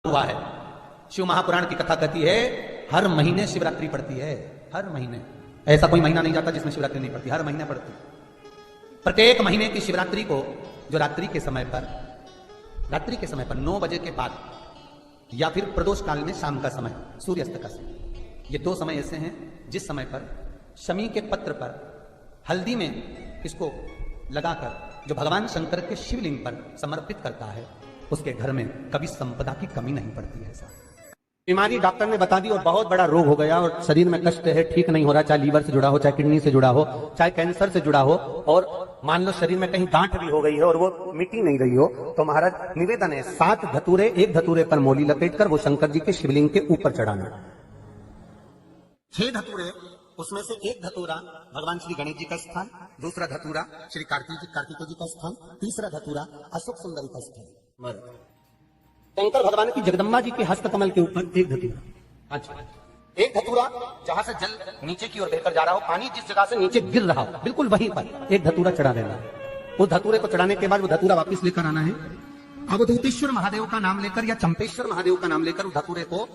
हुआ है। शिव महापुराण की कथा कहती है हर महीने शिवरात्रि पड़ती है, हर महीने। ऐसा कोई महीना नहीं जाता जिसमें शिवरात्रि नहीं पड़ती, हर महीने पड़ती। प्रत्येक महीने की शिवरात्रि को जो रात्रि के समय पर 9 बजे के बाद या फिर प्रदोष काल में शाम का समय, सूर्यास्त का समय, ये 2 समय ऐसे हैं जिस समय पर शमी के पत्र पर हल्दी में इसको लगाकर जो भगवान शंकर के शिवलिंग पर समर्पित करता है उसके घर में कभी संपदा की कमी नहीं पड़ती है। ऐसा बीमारी डॉक्टर ने बता दी और बहुत बड़ा रोग हो गया और शरीर में कष्ट है, ठीक नहीं हो रहा, चाहे लीवर से जुड़ा हो, चाहे किडनी से जुड़ा हो, चाहे कैंसर से जुड़ा हो, और मान लो शरीर में कहीं गांठ भी हो गई है और वो मिटी नहीं रही हो, तो महाराज निवेदन है 7 धतूरे, एक धतूरे पर मोली लपेटकर वो शंकर जी के शिवलिंग के ऊपर चढ़ाना। 6 धतूरे, उसमें से एक धतूरा भगवान श्री गणेश जी का स्थान, दूसरा धतूरा श्री कार्तिकेय जी का स्थान, तीसरा धतूरा अशोक सुंदरी का स्थान। शंकर भगवान की जगदम्बा जी के हस्त कमल के ऊपर एक धतूरा। अच्छा, एक धतूरा जहां से जल नीचे की ओर बहकर जा रहा हो, पानी जिस जगह से नीचे गिर रहा हो, बिल्कुल वहीं पर एक धतूरा चढ़ा देना। उस धतूरे को चढ़ाने के बाद वो धतूरा वापस लेकर आना है। अवधूतेश्वर महादेव का नाम लेकर या चंपेश्वर महादेव का नाम लेकर उस धतूरे को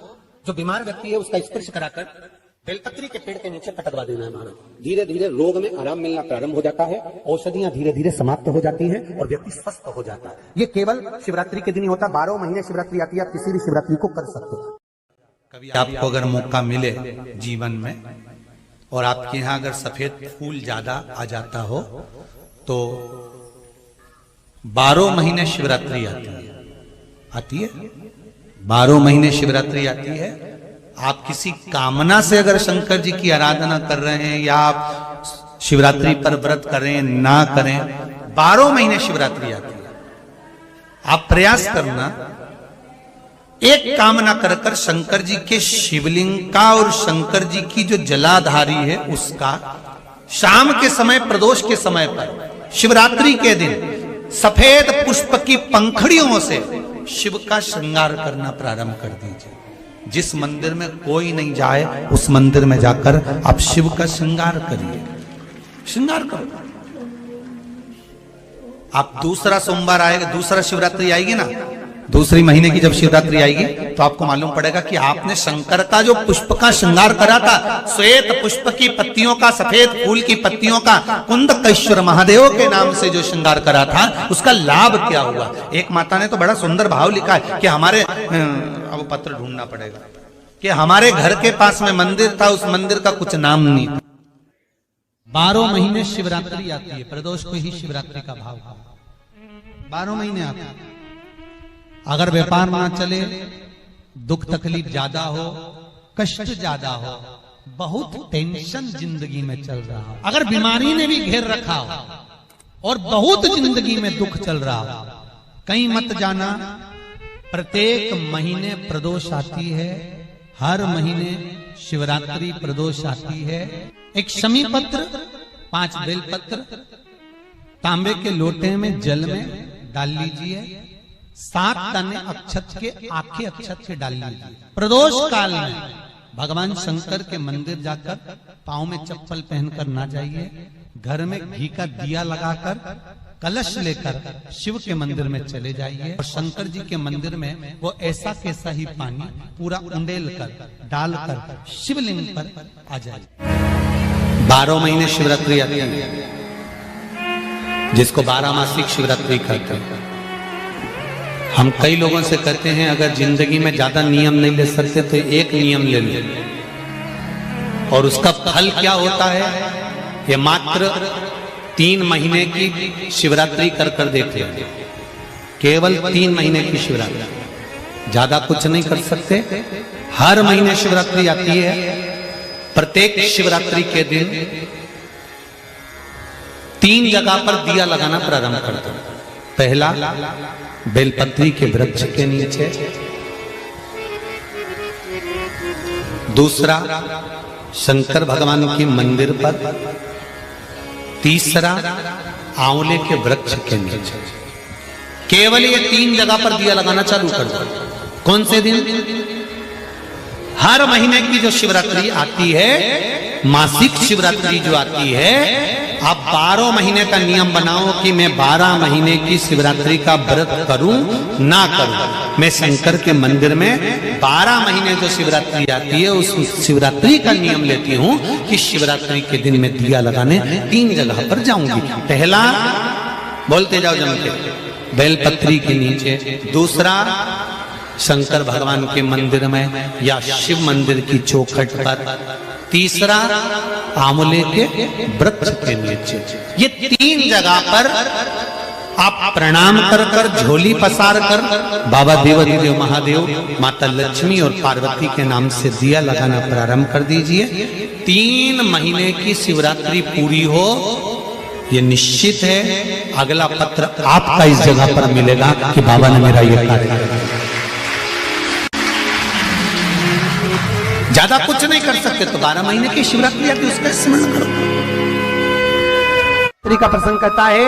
जो बीमार व्यक्ति है उसका स्पर्श कराकर बेलपत्री के पेड़ के नीचे पटकवा देना है महाराज। धीरे धीरे रोग में आराम मिलना प्रारंभ हो जाता है, औषधियां धीरे धीरे समाप्त हो जाती हैं और व्यक्ति स्वस्थ हो जाता है। ये केवल शिवरात्रि के दिन ही होता, 12 महीने शिवरात्रि आती है, आप किसी भी शिवरात्रि को कर सकते हो। कभी आपको अगर मौका मिले जीवन में और आपके यहाँ अगर सफेद फूल ज्यादा आ जाता हो तो 12 महीने शिवरात्रि आती है 12 महीने शिवरात्रि आती है। आप किसी कामना से अगर शंकर जी की आराधना कर रहे हैं या आप शिवरात्रि पर व्रत करें ना करें, 12 महीने शिवरात्रि आती है। आप प्रयास करना, एक कामना कर कर शंकर जी के शिवलिंग का और शंकर जी की जो जलाधारी है उसका शाम के समय, प्रदोष के समय पर, शिवरात्रि के दिन सफेद पुष्प की पंखड़ियों से शिव का श्रृंगार करना प्रारंभ कर दीजिए। जिस मंदिर में कोई नहीं जाए उस मंदिर में जाकर आप शिव का श्रृंगार करिए, श्रृंगार करो। आप दूसरा सोमवार आएगा, दूसरा शिवरात्रि आएगी ना, दूसरी महीने की जब शिवरात्रि आएगी तो आपको मालूम पड़ेगा कि आपने शंकर का जो पुष्प का श्रृंगार करा था, श्वेत पुष्प की पत्तियों का, सफेद फूल की पत्तियों का, कुंदकेश्वर महादेव के नाम से जो श्रृंगार करा था उसका लाभ क्या हुआ। एक माता ने तो बड़ा सुंदर भाव लिखा है कि हमारे, अब पत्र ढूंढना पड़ेगा, कि हमारे घर के पास में मंदिर था, उस मंदिर का कुछ नाम नहीं था। 12 महीने शिवरात्रि आती है, प्रदोष को ही शिवरात्रि का भाव था, 12 महीने आती है। अगर व्यापार ना चले, दुख तकलीफ ज्यादा हो, कष्ट ज्यादा हो, बहुत टेंशन जिंदगी में चल रहा हो, अगर बीमारी ने भी घेर रखा हो और बहुत जिंदगी में दुख चल रहा हो, कहीं मत जाना। प्रत्येक महीने प्रदोष आती है, हर महीने शिवरात्रि प्रदोष आती है। एक शमी पत्र, 5 बेलपत्र तांबे के लोटे में जल में डाल लीजिए, 7 दाने अक्षत के, आखे अक्षत के डाल लीजिए। प्रदोष काल में भगवान शंकर के मंदिर जाकर पांव में चप्पल पहनकर ना जाइए, घर में घी का दिया लगाकर कलश लेकर शिव के मंदिर में चले जाइए और शंकर जी के मंदिर में वो ऐसा कैसा ही पानी पूरा उंडेल कर डालकर शिवलिंग पर आ जाइए। 12 महीने शिवरात्रि आती है, जिसको 12 मासिक शिवरात्रि कहते हैं। हम कई लोगों से कहते हैं अगर जिंदगी में ज्यादा नियम नहीं ले सकते तो एक नियम ले लो, और उसका फल क्या होता है ये मात्र 3 महीने की शिवरात्रि कर कर देख लेते, केवल 3 महीने की शिवरात्रि, ज्यादा कुछ नहीं कर सकते। हर महीने शिवरात्रि आती है। प्रत्येक शिवरात्रि के दिन 3 जगह पर दिया लगाना प्रारंभ करते हैं। पहला बेलपत्री के वृक्ष के नीचे, दूसरा शंकर भगवान के मंदिर पर, तीसरा आंवले के वृक्ष के नीचे। केवल ये 3 जगह पर दिया लगाना चालू कर दो। कौन से दिन? हर महीने की जो शिवरात्रि आती है, मासिक शिवरात्रि जो आती है, आप 12 महीने का नियम बनाओ कि मैं 12 महीने की शिवरात्रि का व्रत करूं ना करूं। मैं शंकर के मंदिर में 12 महीने जो शिवरात्रि आती है उस शिवरात्रि का नियम लेती हूं कि शिवरात्रि के दिन मैं दिया लगाने 3 जगह पर जाऊंगी। पहला, बोलते जाओ जम के, बेलपत्री के नीचे। दूसरा, शंकर भगवान के मंदिर में या शिव मंदिर की चौखट पर। तीसरा, आंवले के वृक्ष के नीचे। ये 3 जगह पर आप प्रणाम कर कर, झोली पसार कर बाबा देवाधिदेव महादेव, माता लक्ष्मी और पार्वती के नाम से दिया लगाना प्रारंभ कर दीजिए। 3 महीने की शिवरात्रि पूरी हो, ये निश्चित है अगला पत्र आपका इस जगह पर मिलेगा कि बाबा ने मेरा ये कार्य किया। ज्यादा कुछ नहीं कर सकते तो 12 महीने की शिवरात्रि आती है, उसका स्मरण करो। का प्रसंग कहता है,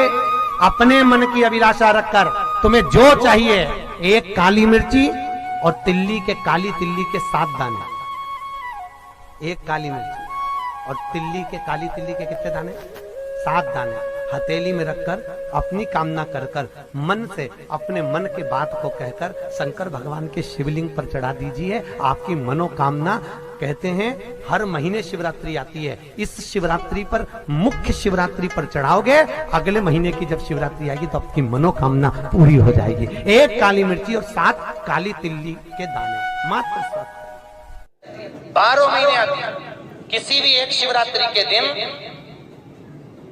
अपने मन की अभिलाषा रखकर तुम्हें जो चाहिए, 1 काली मिर्ची और तिल्ली के 7 दाने। 1 काली मिर्ची और काली तिल्ली के कितने दाने? 7 दाने हथेली में रखकर अपनी कामना कर कर मन से अपने मन के बात को कहकर शंकर भगवान के शिवलिंग पर चढ़ा दीजिए। आपकी मनोकामना, कहते हैं हर महीने शिवरात्रि आती है, इस शिवरात्रि पर, मुख्य शिवरात्रि पर चढ़ाओगे, अगले महीने की जब शिवरात्रि आएगी तो आपकी मनोकामना पूरी हो जाएगी। 1 काली मिर्ची और 7 काली तिल्ली के दाने, मात्र 7। 12 महीने आती है। किसी भी एक शिवरात्रि के दिन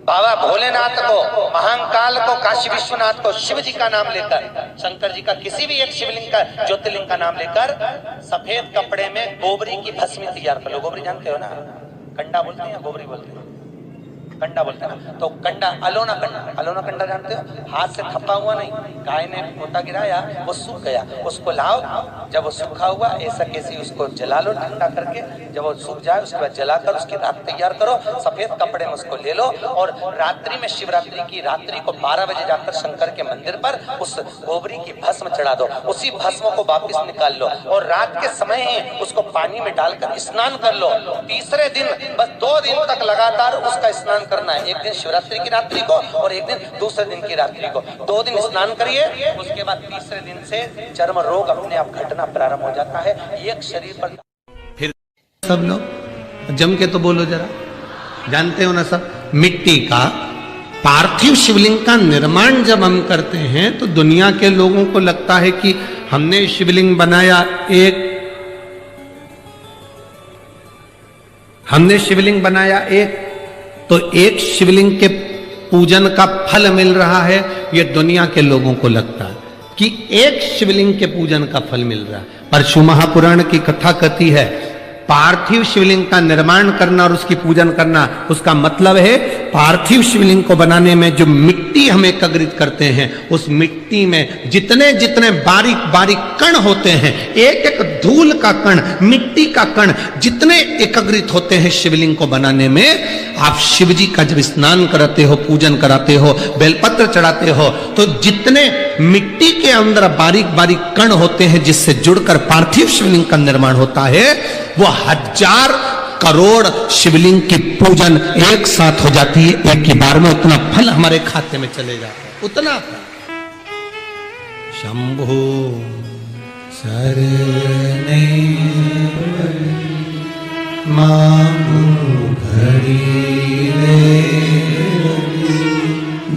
बाबा भोलेनाथ को, महाकाल को, काशी विश्वनाथ को, शिव जी का नाम लेकर, शंकर जी का किसी भी एक शिवलिंग का, ज्योतिर्लिंग का नाम लेकर सफेद कपड़े में गोबरी की भस्मी तैयार कर लो। गोबरी जानते हो ना, कंडा बोलते हैं या गोबरी बोलते हैं? कंडा बोलते हैं ना। तो कंडा, अलोना कंडा जानते हो? हाथ से थप्पा हुआ नहीं, गाय ने पोता गिराया, वो सूख गया, उसको लाओ, जब वो सूखा हुआ ऐसा कैसे उसको जला लो ठंडा करके, जब वो सूख जाए उसके बाद जलाकर उसकी राख तैयार करो, सफेद कपड़े में उसको ले लो और रात्रि में, शिवरात्रि की रात्रि को 12 बजे जाकर शंकर के मंदिर पर उस गोबरी की भस्म चढ़ा दो। उसी भस्म को वापिस निकाल लो और रात के समय ही उसको पानी में डालकर स्नान कर लो। तीसरे दिन, बस 2 दिन तक लगातार उसका स्नान करना है। एक दिन शिवरात्रि की रात्रि को और एक दिन दूसरे दिन की रात्रि को। 2 दिन स्नान करिए, उसके बाद तीसरे दिन से चर्म रोग अपने आप घटना प्रारंभ हो जाता है। एक शरीर पर फिर सब लोग जम के तो बोलो जरा, जानते हो ना सब, मिट्टी का पार्थिव शिवलिंग का निर्माण जब हम करते हैं तो दुनिया के लोगों को लगता है कि हमने शिवलिंग बनाया, तो एक शिवलिंग के पूजन का फल मिल रहा है। ये दुनिया के लोगों को लगता है कि एक शिवलिंग के पूजन का फल मिल रहा है, पर शिव महापुराण की कथा कहती है पार्थिव शिवलिंग का निर्माण करना और उसकी पूजन करना, उसका मतलब है पार्थिव शिवलिंग को बनाने में जो मिट्टी हम एकत्रित करते हैं, उस मिट्टी में जितने जितने बारीक बारीक कण होते हैं, एक एक धूल का कण, मिट्टी का कण जितने एकत्रित होते हैं शिवलिंग को बनाने में, आप शिव जी का जब स्नान कराते हो, पूजन कराते हो, बेलपत्र चढ़ाते हो, तो जितने मिट्टी के अंदर बारीक बारीक कण होते हैं जिससे जुड़कर पार्थिव शिवलिंग का निर्माण होता है, वो 1000 करोड़ शिवलिंग की पूजन एक साथ हो जाती है एक ही बार में। उतना फल हमारे खाते में चले जाता है, उतना फल। शंभो शरणे मांगू घड़ी रे,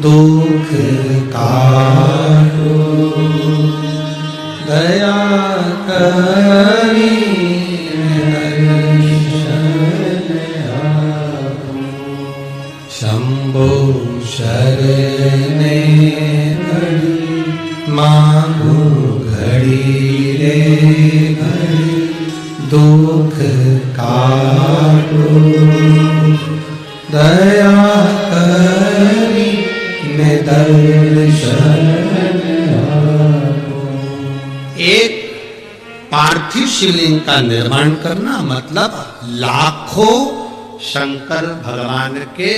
दुख काटो दया करी, शंभो शरणे मांगू घड़ी रे घड़ी, दुख काटो दया करी, मैं दर्शन आपो। एक पार्थिव शिवलिंग का निर्माण करना मतलब लाखों शंकर भगवान के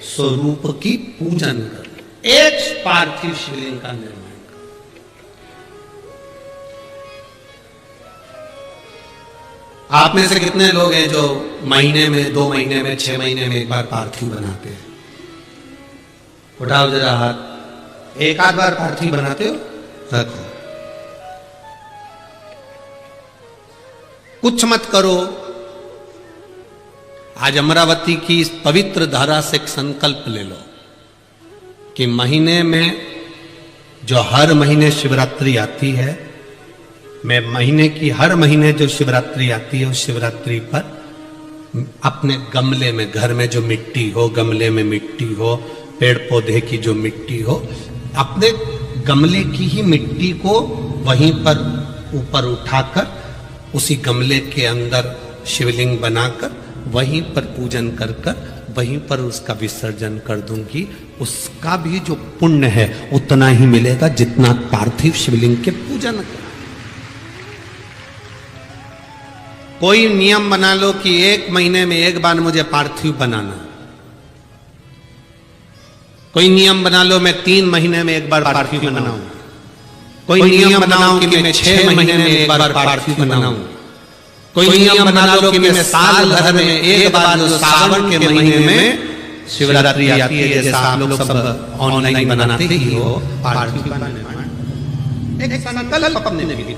स्वरूप की पूजन कर, एक पार्थिव शिवलिंग का निर्माण कर। आप में से कितने लोग हैं जो महीने में, 2 महीने में, 6 महीने में एक बार पार्थिव बनाते हैं? उठाओ जरा हाथ, एक आध बार पार्थिव बनाते हो, रखो। कुछ मत करो। आज अमरावती की इस पवित्र धारा से एक संकल्प ले लो कि महीने में जो हर महीने शिवरात्रि आती है, मैं महीने की हर महीने जो शिवरात्रि आती है उस शिवरात्रि पर अपने गमले में, घर में जो मिट्टी हो, गमले में मिट्टी हो, पेड़ पौधे की जो मिट्टी हो, अपने गमले की ही मिट्टी को वहीं पर ऊपर उठाकर उसी गमले के अंदर शिवलिंग बनाकर वहीं पर पूजन कर कर वहीं पर उसका विसर्जन कर दूंगी। उसका भी जो पुण्य है उतना ही मिलेगा जितना पार्थिव शिवलिंग के पूजन का। कोई नियम बना लो कि 1 महीने में एक बार मुझे पार्थिव बनाना। कोई नियम बना लो मैं 3 महीने में एक बार पार्थिव बनाऊं। कोई नियम बनाओ कि मैं 6 महीने में एक बार पार्थिव बनाऊं। कोई नियम बना लो कि मैं साल भर में एक बार जो सावन के महीने में शिवरात्रि आती है, जैसा आप लोग सब ऑनलाइन बनाते ही हो, पार्थिव बनाने। एक संकल्प अपने लिए